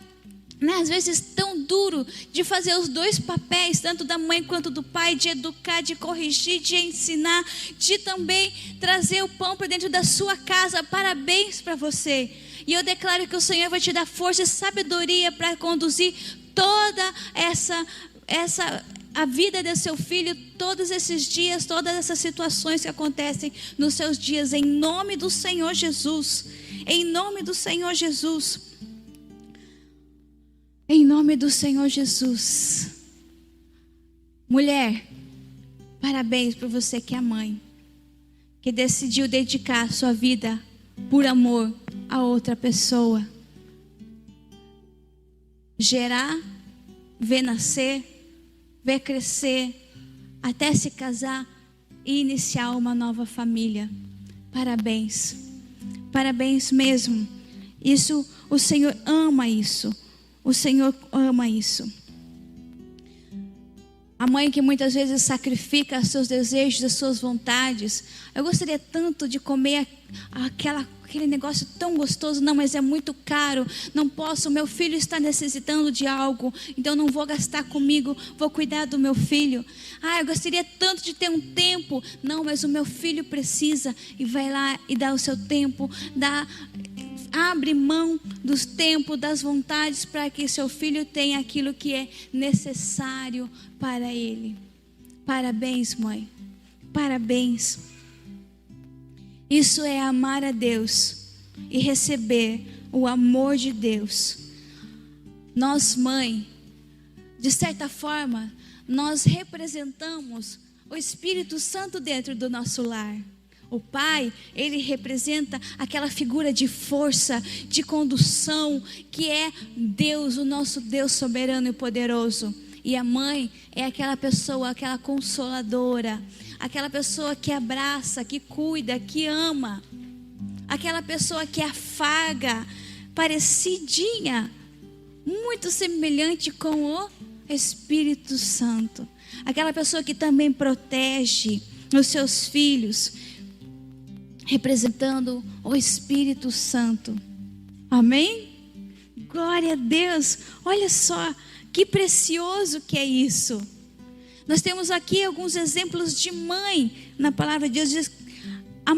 às vezes tão duro, de fazer os dois papéis, tanto da mãe quanto do pai, de educar, de corrigir, de ensinar, de também trazer o pão para dentro da sua casa. Parabéns para você. E eu declaro que o Senhor vai te dar força e sabedoria para conduzir toda a vida do seu filho, todos esses dias, todas essas situações que acontecem nos seus dias, em nome do Senhor Jesus. Em nome do Senhor Jesus. Em nome do Senhor Jesus. Mulher, parabéns por você que é mãe, que decidiu dedicar sua vida por amor a outra pessoa. Gerar, ver nascer, ver crescer, até se casar e iniciar uma nova família. Parabéns. Parabéns mesmo. Isso, o Senhor ama isso. O Senhor ama isso. A mãe que muitas vezes sacrifica os seus desejos, as suas vontades. Eu gostaria tanto de comer aquele negócio tão gostoso. Não, mas é muito caro. Não posso, meu filho está necessitando de algo. Então não vou gastar comigo, vou cuidar do meu filho. Eu gostaria tanto de ter um tempo. Não, mas o meu filho precisa. E vai lá e dá o seu tempo. Abre mão dos tempos, das vontades, para que seu filho tenha aquilo que é necessário para ele. Parabéns, mãe. Parabéns. Isso é amar a Deus e receber o amor de Deus. Nós, mãe, de certa forma, nós representamos o Espírito Santo dentro do nosso lar. O pai, ele representa aquela figura de força, de condução, que é Deus, o nosso Deus soberano e poderoso. E a mãe é aquela pessoa, aquela consoladora, aquela pessoa que abraça, que cuida, que ama, aquela pessoa que afaga, parecidinha, muito semelhante com o Espírito Santo. Aquela pessoa que também protege os seus filhos, representando o Espírito Santo. Amém? Glória a Deus. Olha só que precioso que é isso. Nós temos aqui alguns exemplos de mãe na palavra de Deus. Diz a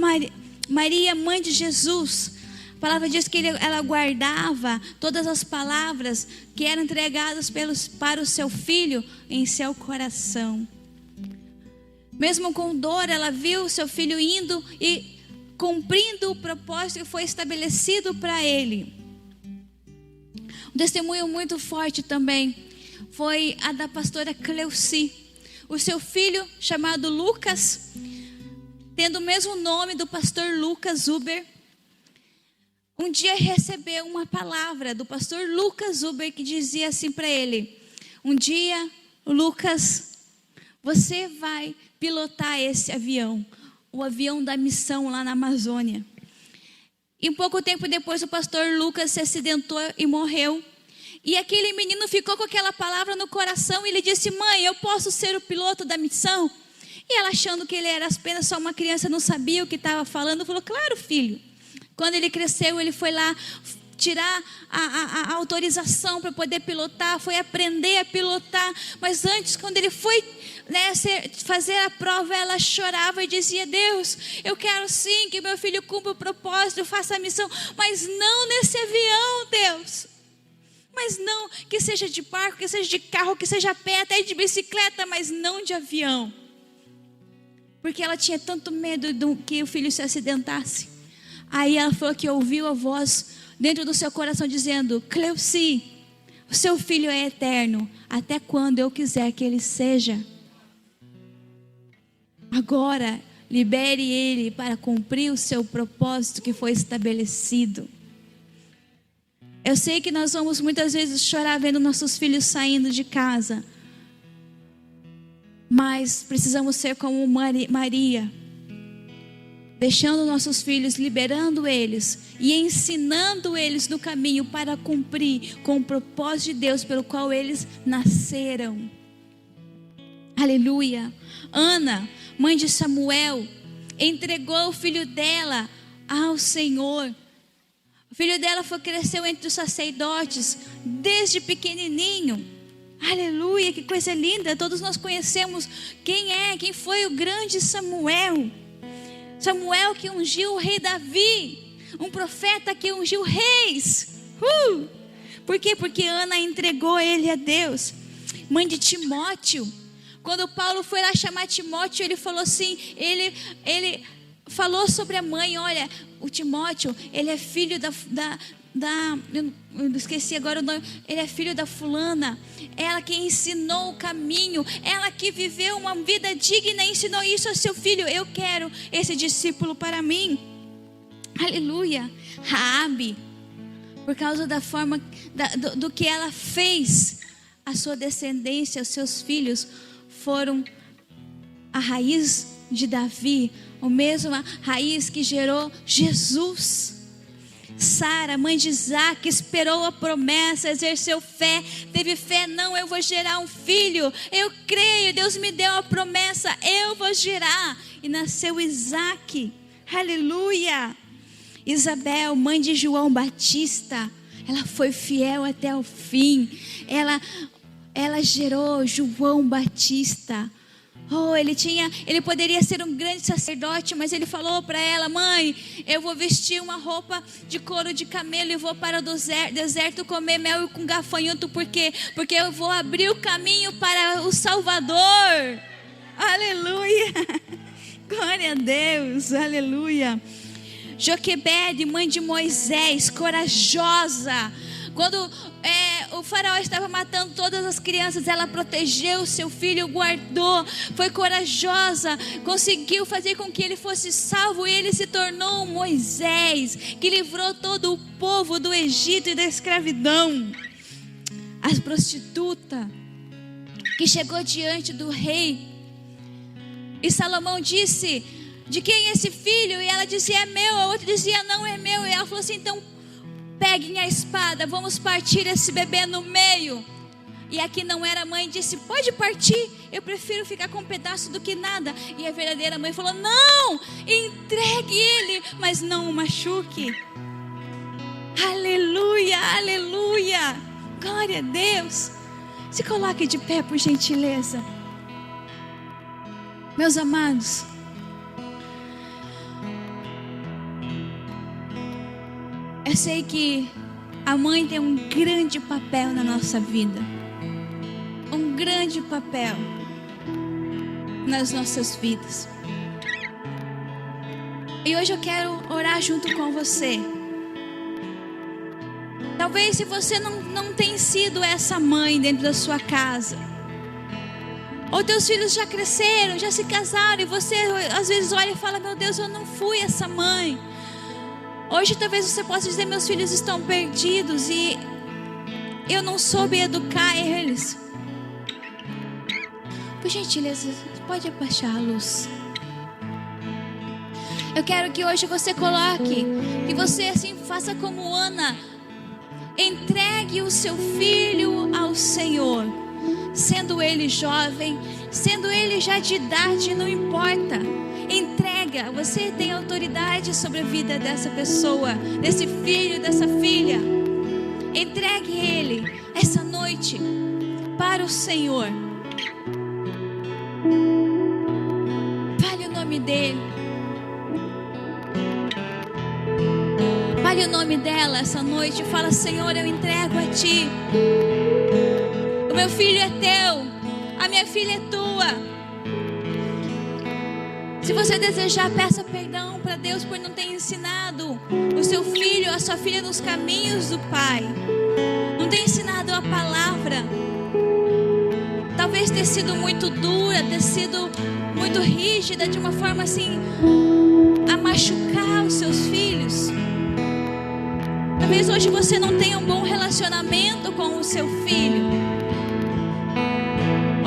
Maria, mãe de Jesus. A palavra diz que ela guardava todas as palavras que eram entregadas para o seu filho em seu coração. Mesmo com dor, ela viu o seu filho indo e cumprindo o propósito que foi estabelecido para ele. Um testemunho muito forte também foi a da pastora Cleuci. O seu filho, chamado Lucas, tendo o mesmo nome do pastor Lucas Huber, um dia recebeu uma palavra do pastor Lucas Huber que dizia assim para ele: um dia, Lucas, você vai pilotar esse avião, o avião da missão lá na Amazônia. E um pouco tempo depois o pastor Lucas se acidentou e morreu. E aquele menino ficou com aquela palavra no coração e ele disse: mãe, eu posso ser o piloto da missão? E ela, achando que ele era apenas só uma criança, não sabia o que estava falando, falou: claro, filho. Quando ele cresceu, ele foi lá tirar a autorização para poder pilotar, foi aprender a pilotar. Mas antes, quando ele foi fazer a prova, ela chorava e dizia: Deus, eu quero sim que meu filho cumpra o propósito, faça a missão, mas não nesse avião, Deus. Mas não, que seja de barco, que seja de carro, que seja a pé, até de bicicleta, mas não de avião. Porque ela tinha tanto medo que o filho se acidentasse. Aí ela falou que ouviu a voz dentro do seu coração dizendo: Cleuci, O seu filho é eterno, até quando eu quiser que ele seja. Agora, libere ele para cumprir o seu propósito que foi estabelecido. Eu sei que nós vamos muitas vezes chorar vendo nossos filhos saindo de casa. Mas precisamos ser como Maria, deixando nossos filhos, liberando eles e ensinando eles no caminho para cumprir com o propósito de Deus pelo qual eles nasceram. Aleluia. Ana, mãe de Samuel, entregou o filho dela ao Senhor. O filho dela cresceu entre os sacerdotes desde pequenininho. Aleluia, que coisa linda. Todos nós conhecemos quem foi o grande Samuel. Samuel que ungiu o rei Davi, um profeta que ungiu reis. Por quê? Porque Ana entregou ele a Deus. Mãe de Timóteo, quando Paulo foi lá chamar Timóteo, ele falou assim, ele falou sobre a mãe, olha, o Timóteo, ele é filho eu esqueci agora o nome, ele é filho da fulana, ela que ensinou o caminho, ela que viveu uma vida digna e ensinou isso ao seu filho. Eu quero esse discípulo para mim. Aleluia. Raabe, por causa da forma do que ela fez, a sua descendência, os seus filhos foram a raiz de Davi, a mesma raiz que gerou Jesus. Sara, mãe de Isaac, esperou a promessa, exerceu fé, teve fé, não, eu vou gerar um filho, eu creio, Deus me deu a promessa, eu vou gerar, e nasceu Isaac. Aleluia. Isabel, mãe de João Batista, ela foi fiel até o fim, ela gerou João Batista. Ele poderia ser um grande sacerdote, mas ele falou para ela, mãe, eu vou vestir uma roupa de couro de camelo e vou para o deserto comer mel com gafanhoto, porque eu vou abrir o caminho para o Salvador. Aleluia. Glória a Deus, aleluia. Joquebede, mãe de Moisés, corajosa. Quando o faraó estava matando todas as crianças, ela protegeu o seu filho, guardou, foi corajosa, conseguiu fazer com que ele fosse salvo, e ele se tornou um Moisés, que livrou todo o povo do Egito e da escravidão. A prostituta, que chegou diante do rei, e Salomão disse, de quem é esse filho? E ela dizia, é meu. A outra dizia, não é meu. E ela falou assim, então peguem a espada, vamos partir esse bebê no meio. E a que não era mãe disse, pode partir, eu prefiro ficar com um pedaço do que nada. E a verdadeira mãe falou, não, entregue ele, mas não o machuque. Aleluia, aleluia, glória a Deus. Se coloque de pé, por gentileza. Meus amados, eu sei que a mãe tem um grande papel na nossa vida. Um grande papel nas nossas vidas. E hoje eu quero orar junto com você. Talvez se você não tem sido essa mãe dentro da sua casa, ou teus filhos já cresceram, já se casaram, e você às vezes olha e fala, meu Deus, eu não fui essa mãe. Hoje talvez você possa dizer, meus filhos estão perdidos e eu não soube educar eles. Por gentileza, pode abaixar a luz. Eu quero que hoje você coloque, que você assim faça como Ana, entregue o seu filho ao Senhor, sendo ele jovem, sendo ele já de idade, não importa. Entrega, você tem autoridade sobre a vida dessa pessoa, desse filho, dessa filha. Entregue ele essa noite para o Senhor. Fale o nome dele. Fale o nome dela essa noite. Fala, Senhor, eu entrego a Ti. O meu filho é Teu, a minha filha é Tua. Se você desejar, peça perdão para Deus por não ter ensinado o seu filho, a sua filha nos caminhos do Pai. Não ter ensinado a palavra talvez ter sido muito dura, ter sido muito rígida, de uma forma assim a machucar os seus filhos. Talvez hoje você não tenha um bom relacionamento com o seu filho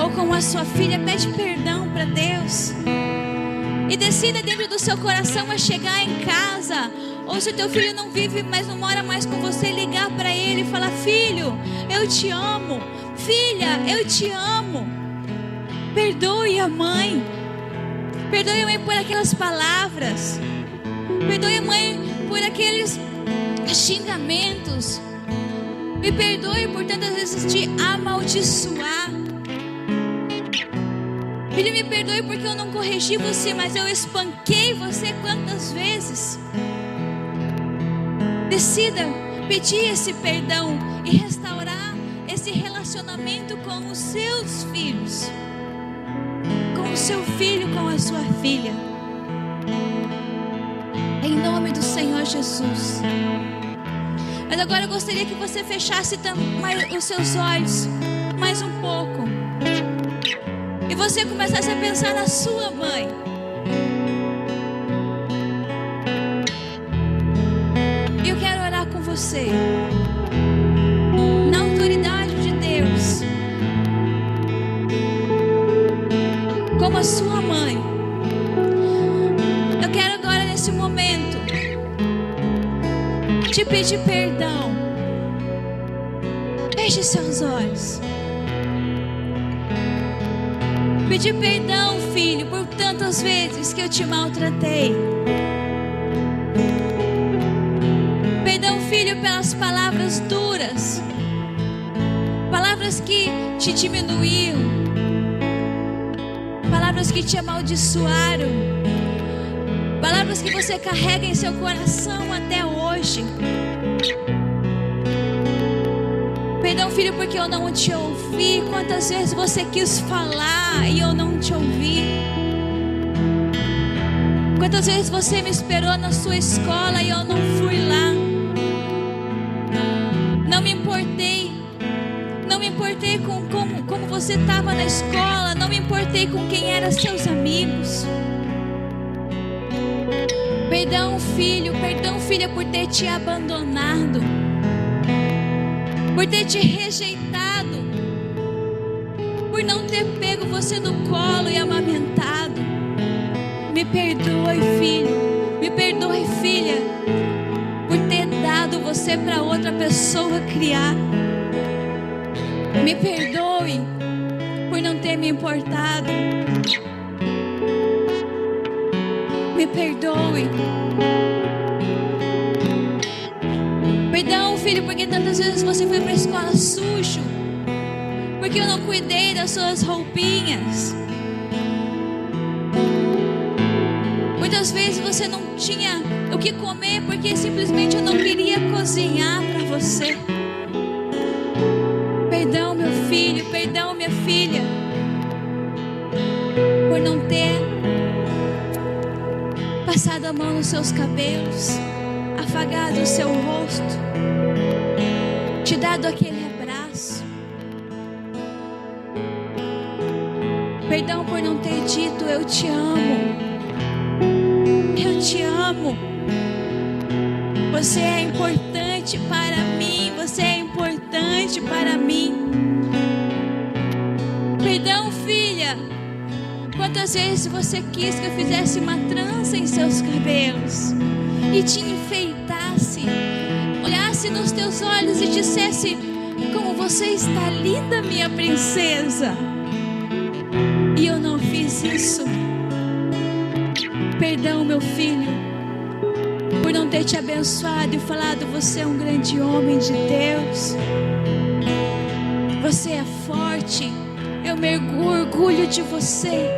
ou com a sua filha. Pede perdão para Deus e decida dentro do seu coração a chegar em casa, ou se o teu filho não vive, mas não mora mais com você, ligar para ele e falar: filho, eu te amo, filha, eu te amo. Perdoe a mãe, perdoe a mãe por aquelas palavras, perdoe a mãe por aqueles xingamentos, me perdoe por tantas vezes te amaldiçoar. Filho, me perdoe porque eu não corrigi você, mas eu espanquei você quantas vezes. Decida pedir esse perdão e restaurar esse relacionamento com os seus filhos, com o seu filho, com a sua filha, em nome do Senhor Jesus. Mas agora eu gostaria que você fechasse os seus olhos mais um pouco e você começasse a pensar na sua mãe. Eu quero orar com você, na autoridade de Deus, como a sua mãe. Eu quero agora, nesse momento, te pedir perdão. Feche seus olhos. Pedir perdão, filho, por tantas vezes que eu te maltratei. Perdão, filho, pelas palavras duras, palavras que te diminuíram, palavras que te amaldiçoaram, palavras que você carrega em seu coração até hoje. Perdão, filho, porque eu não te ouvi. Quantas vezes você quis falar e eu não te ouvi? Quantas vezes você me esperou na sua escola e eu não fui lá? Não me importei. Não me importei com como você estava na escola. Não me importei com quem eram seus amigos. Perdão, filho, perdão, filha, por ter te abandonado, por ter te rejeitado, por não ter pego você no colo e amamentado. Me perdoe, filho, me perdoe, filha, por ter dado você para outra pessoa criar. Me perdoe por não ter me importado. Me perdoe. Perdão, filho, porque tantas vezes você foi para a escola sujo, porque eu não cuidei das suas roupinhas. Muitas vezes você não tinha o que comer porque simplesmente eu não queria cozinhar para você. Perdão, meu filho, perdão, minha filha, por não ter passado a mão nos seus cabelos, afagado o seu rosto, te dado aquele abraço. Perdão por não ter dito: eu te amo, eu te amo, você é importante para mim, você é importante para mim. Perdão, filha, quantas vezes você quis que eu fizesse uma trança em seus cabelos e te enfeitasse, olhasse nos teus olhos e dissesse: como você está linda, minha princesa. E eu não fiz isso. Perdão, meu filho, por não ter te abençoado e falado: você é um grande homem de Deus, você é forte, eu me orgulho de você.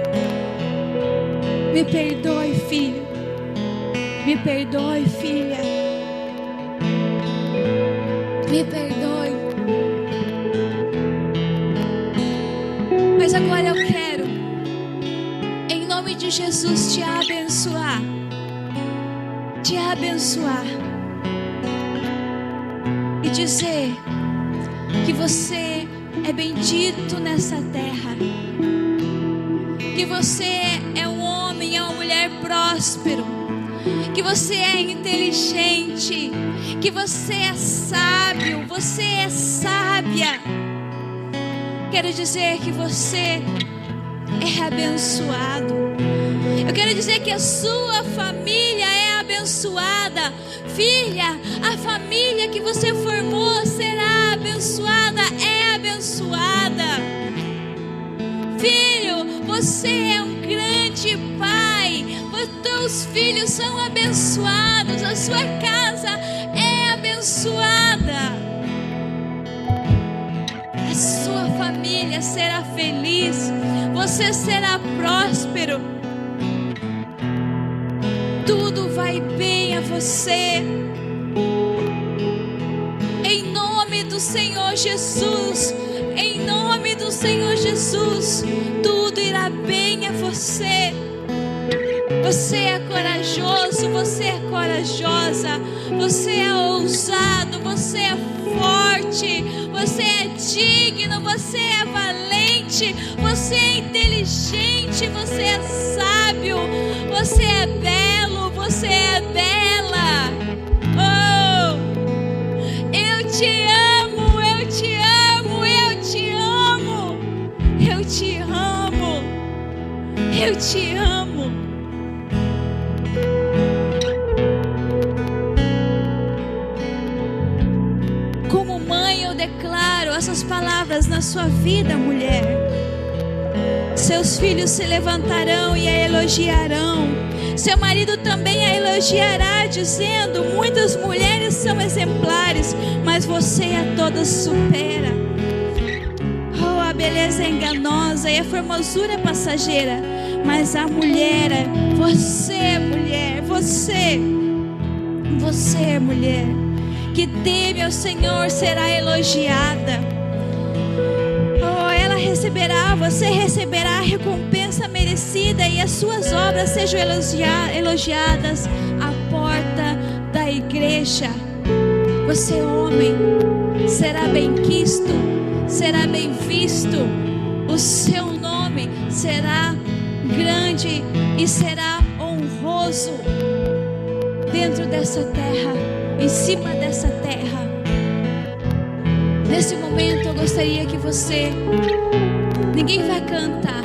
Me perdoe, filho, me perdoe, filha, me perdoe. Mas agora eu quero, em nome de Jesus, te abençoar, e dizer: que você é bendito nessa terra, que você é um homem, é uma mulher próspero, que você é inteligente, que você é sábio, você é sábia. Quero dizer que você é abençoado. Eu quero dizer que a sua família é abençoada. Filha, a família que você formou será abençoada, é abençoada. Filho, você é um grande pai. Os teus filhos são abençoados. A sua casa é abençoada. A sua família será feliz. Você será próspero. Tudo vai bem a você. Em nome do Senhor Jesus. Em nome do Senhor Jesus. Tudo irá bem a você. Você é corajoso. Você é corajosa. Você é ousado. Você é forte. Você é digno. Você é valente. Você é inteligente. Você é sábio. Você é belo. Você é bela. Oh, eu te amo. Eu te amo. Eu te amo. Eu te amo. Eu te amo. Como mãe, eu declaro essas palavras na sua vida, mulher. Seus filhos se levantarão e a elogiarão. Seu marido também a elogiará, dizendo: muitas mulheres são exemplares, mas você a todas supera. Oh, a beleza é enganosa e a formosura é passageira, mas a mulher, você mulher, você mulher, que teme ao Senhor será elogiada. Oh, ela receberá, você receberá a recompensa merecida e as suas obras sejam elogiadas à porta da igreja. Você, homem, será bem quisto, será bem visto. O seu nome será grande e será honroso dentro dessa terra, em cima dessa terra. Nesse momento eu gostaria que você, ninguém vai cantar,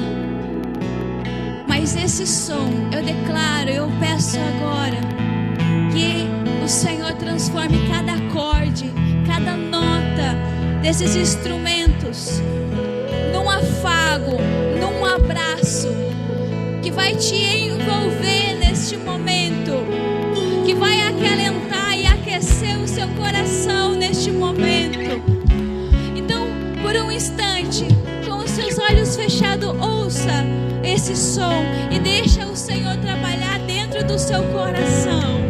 mas esse som eu declaro, eu peço agora que o Senhor transforme cada acorde, cada nota desses instrumentos num afago, num abraço que vai te envolver neste momento, que vai acalentar e aquecer o seu coração neste momento. Então, por um instante, com os seus olhos fechados, ouça esse som e deixa o Senhor trabalhar dentro do seu coração.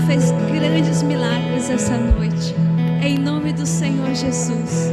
fez grandes milagres essa noite. Em nome do Senhor Jesus.